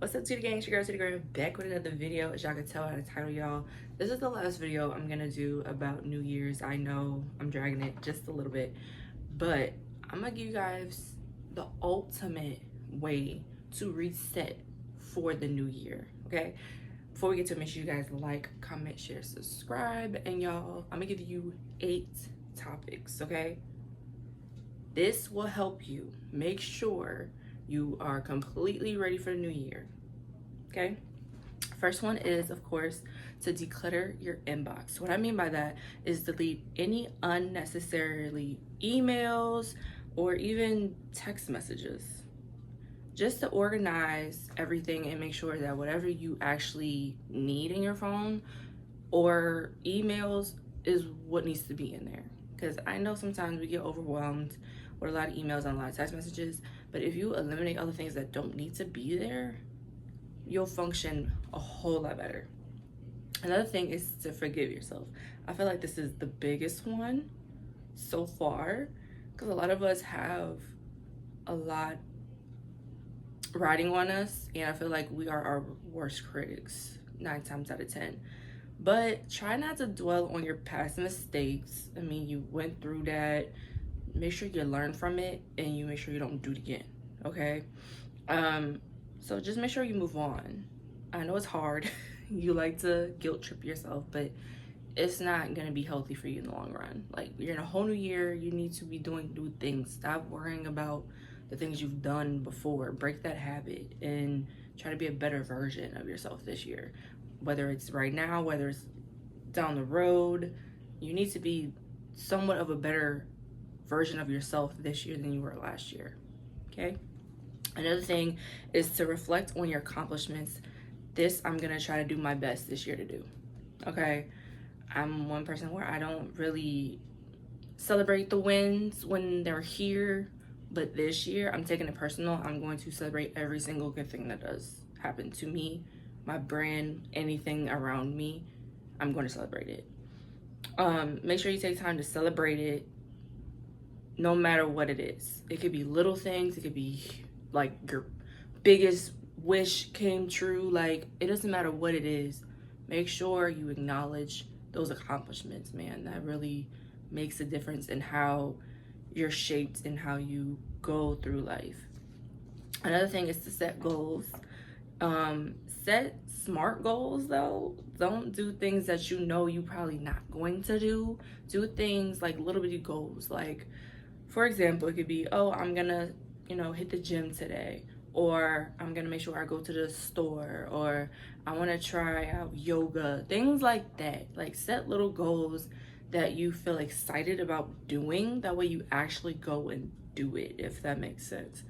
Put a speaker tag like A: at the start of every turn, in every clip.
A: What's up, Tootie Gang? It's your girl, Tootie Girl, back with another video. As y'all can tell by the title, y'all, this is the last video I'm gonna do about New Year's. I know I'm dragging it just a little bit, but I'm gonna give you guys the ultimate way to reset for the new year, okay? Before we get to it, make sure you guys like, comment, share, subscribe, and y'all, I'm gonna give you 8 topics, okay? This will help you make sure you are completely ready for the new year. Okay. First one is, of course, to declutter your inbox. What I mean by that is delete any unnecessarily emails or even text messages. Just to organize everything and make sure that whatever you actually need in your phone or emails is what needs to be in there. Because I know sometimes we get overwhelmed with a lot of emails and a lot of text messages, but if you eliminate other things that don't need to be there, you'll function a whole lot better. Another thing is to forgive yourself. I feel like this is the biggest one so far because a lot of us have a lot riding on us, and I feel like we are our worst critics 9 times out of 10. But try not to dwell on your past mistakes. I mean, you went through that. Make sure you learn from it and you make sure you don't do it again, okay? So just make sure you move on. I know it's hard. You like to guilt trip yourself, but it's not gonna be healthy for you in the long run. Like, you're in a whole new year, you need to be doing new things. Stop worrying about the things you've done before. Break that habit and try to be a better version of yourself this year. Whether it's right now, whether it's down the road, you need to be somewhat of a better version of yourself this year than you were last year, okay? Another thing is to reflect on your accomplishments. This I'm gonna try to do my best this year to do, okay? I'm one person where I don't really celebrate the wins when they're here, but this year I'm taking it personal. I'm going to celebrate every single good thing that does happen to me, my brand, anything around me. I'm going to celebrate it. Make sure you take time to celebrate it, no matter what it is. It could be little things. It could be like your biggest wish came true. Like, it doesn't matter what it is. Make sure you acknowledge those accomplishments, man. That really makes a difference in how you're shaped and how you go through life. Another thing is to set goals. Set smart goals though. Don't do things that you know you probably not going to do. Do things like little bitty goals. Like, for example, it could be, oh, I'm gonna, hit the gym today, or I'm gonna make sure I go to the store, or I want to try out yoga, things like that. Like, set little goals that you feel excited about doing. That way you actually go and do it, if that makes sense.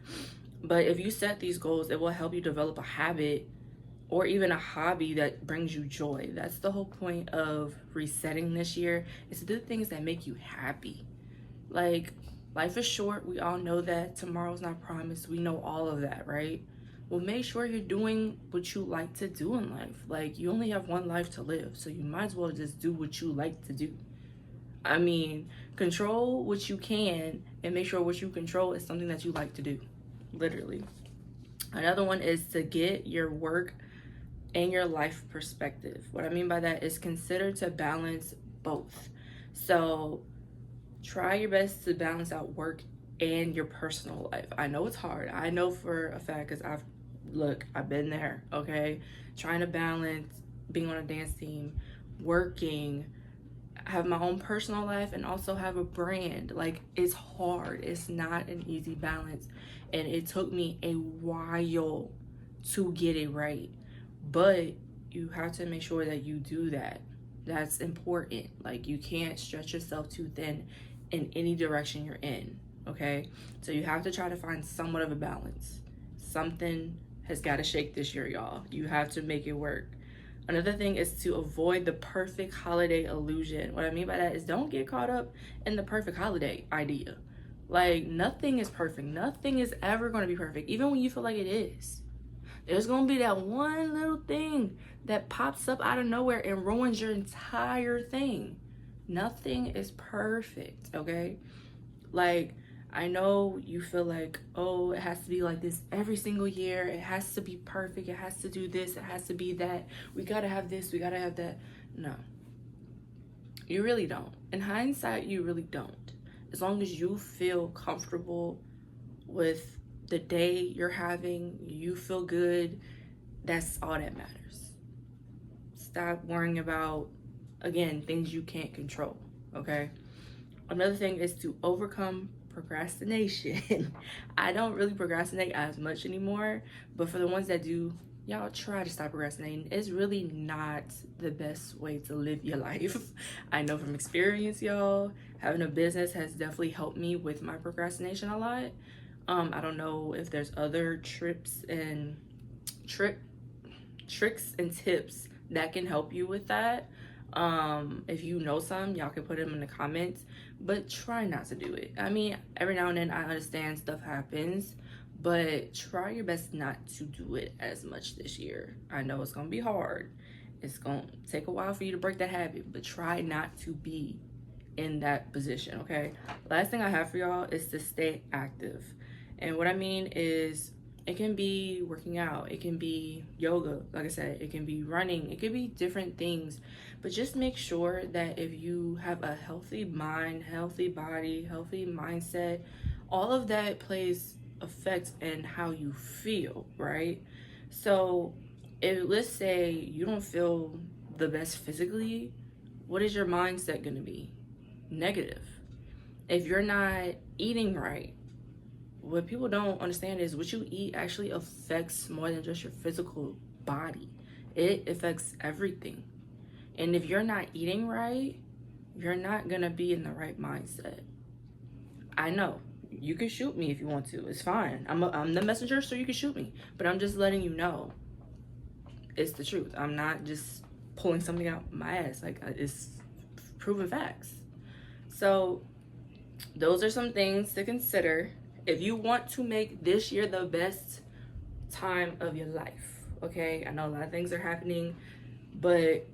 A: But if you set these goals, it will help you develop a habit or even a hobby that brings you joy. That's the whole point of resetting this year, is to do things that make you happy. Like, life is short. We all know that. Tomorrow's not promised. We know all of that, right? Well, make sure you're doing what you like to do in life. Like, you only have one life to live, so you might as well just do what you like to do. I mean, control what you can and make sure what you control is something that you like to do, literally. Another one is to get your work and your life perspective. What I mean by that is consider to balance both. So try your best to balance out work and your personal life. I know it's hard. I know for a fact, because I've been there, okay? Trying to balance being on a dance team, working, have my own personal life, and also have a brand. Like, it's hard. It's not an easy balance, and it took me a while to get it right. But you have to make sure that you do that. That's important. Like, you can't stretch yourself too thin in any direction you're in, okay? So you have to try to find somewhat of a balance. Something has got to shake this year, y'all. You have to make it work. Another thing is to avoid the perfect holiday illusion. What I mean by that is, don't get caught up in the perfect holiday idea. Like, nothing is perfect. Nothing is ever going to be perfect, even when you feel like it is. There's going to be that one little thing that pops up out of nowhere and ruins your entire thing. Nothing is perfect, okay? Like, I know you feel like, oh, it has to be like this every single year. It has to be perfect. It has to do this. It has to be that. We gotta have this. We gotta have that. No, you really don't. In hindsight, you really don't. As long as you feel comfortable with the day you're having, you feel good, that's all that matters. Stop worrying about, again, things you can't control, okay? Another thing is to overcome procrastination. I don't really procrastinate as much anymore, but for the ones that do, y'all try to stop procrastinating. It's really not the best way to live your life. I know from experience, y'all. Having a business has definitely helped me with my procrastination a lot. I don't know if there's other tricks and tips that can help you with that. If you know some, y'all can put them in the comments, but try not to do it. I mean, every now and then I understand stuff happens, but try your best not to do it as much this year. I know it's gonna be hard. It's gonna take a while for you to break that habit, but try not to be in that position, okay? Last thing I have for y'all is to stay active. And what I mean is, it can be working out, it can be yoga, like I said, it can be running, it could be different things. But just make sure that if you have a healthy mind, healthy body, healthy mindset, all of that plays effect in how you feel, right? So if, let's say, you don't feel the best physically, what is your mindset gonna be? Negative. If you're not eating right, what people don't understand is what you eat actually affects more than just your physical body. It affects everything. And if you're not eating right, you're not gonna be in the right mindset. I know you can shoot me if you want to. It's fine. I'm the messenger, so you can shoot me. But I'm just letting you know it's the truth. I'm not just pulling something out my ass. Like, it's proven facts. So those are some things to consider if you want to make this year the best time of your life, okay? I know a lot of things are happening, but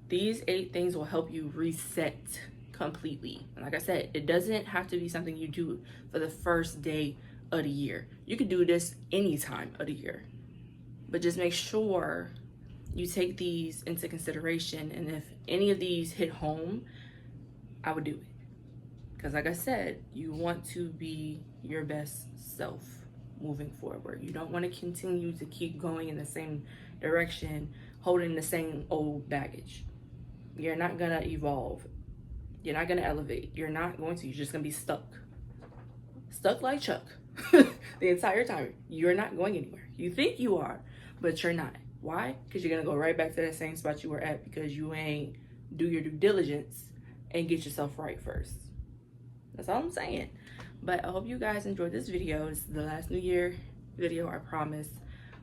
A: these 8 things will help you reset completely. And like I said, it doesn't have to be something you do for the first day of the year. You could do this any time of the year, but just make sure you take these into consideration. And if any of these hit home, I would do it. Because like I said, you want to be your best self moving forward. You don't want to continue to keep going in the same direction, holding the same old baggage. You're not going to evolve. You're not going to elevate. You're not going to. You're just going to be stuck. Stuck like Chuck the entire time. You're not going anywhere. You think you are, but you're not. Why? Because you're going to go right back to that same spot you were at because you ain't do your due diligence and get yourself right first. That's all I'm saying. But I hope you guys enjoyed this video. It's the last New Year video, I promise.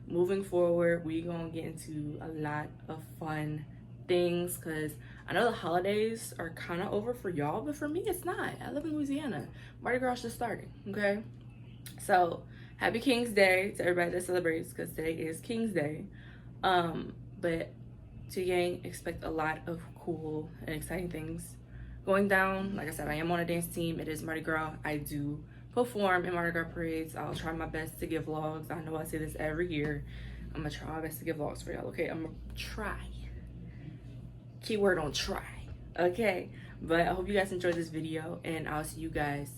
A: Moving forward, we're gonna get into a lot of fun things because I know the holidays are kind of over for y'all, but for me, it's not. I live in Louisiana. Mardi Gras just started, okay? So, happy King's Day to everybody that celebrates because today is King's Day. But to gang, expect a lot of cool and exciting things going down. Like I said, I am on a dance team. It is Mardi Gras. I do perform in Mardi Gras parades. I'll try my best to give vlogs. I know I say this every year. I'm gonna try my best to give vlogs for y'all, okay? I'm gonna try. Keyword on try, okay? But I hope you guys enjoyed this video, and I'll see you guys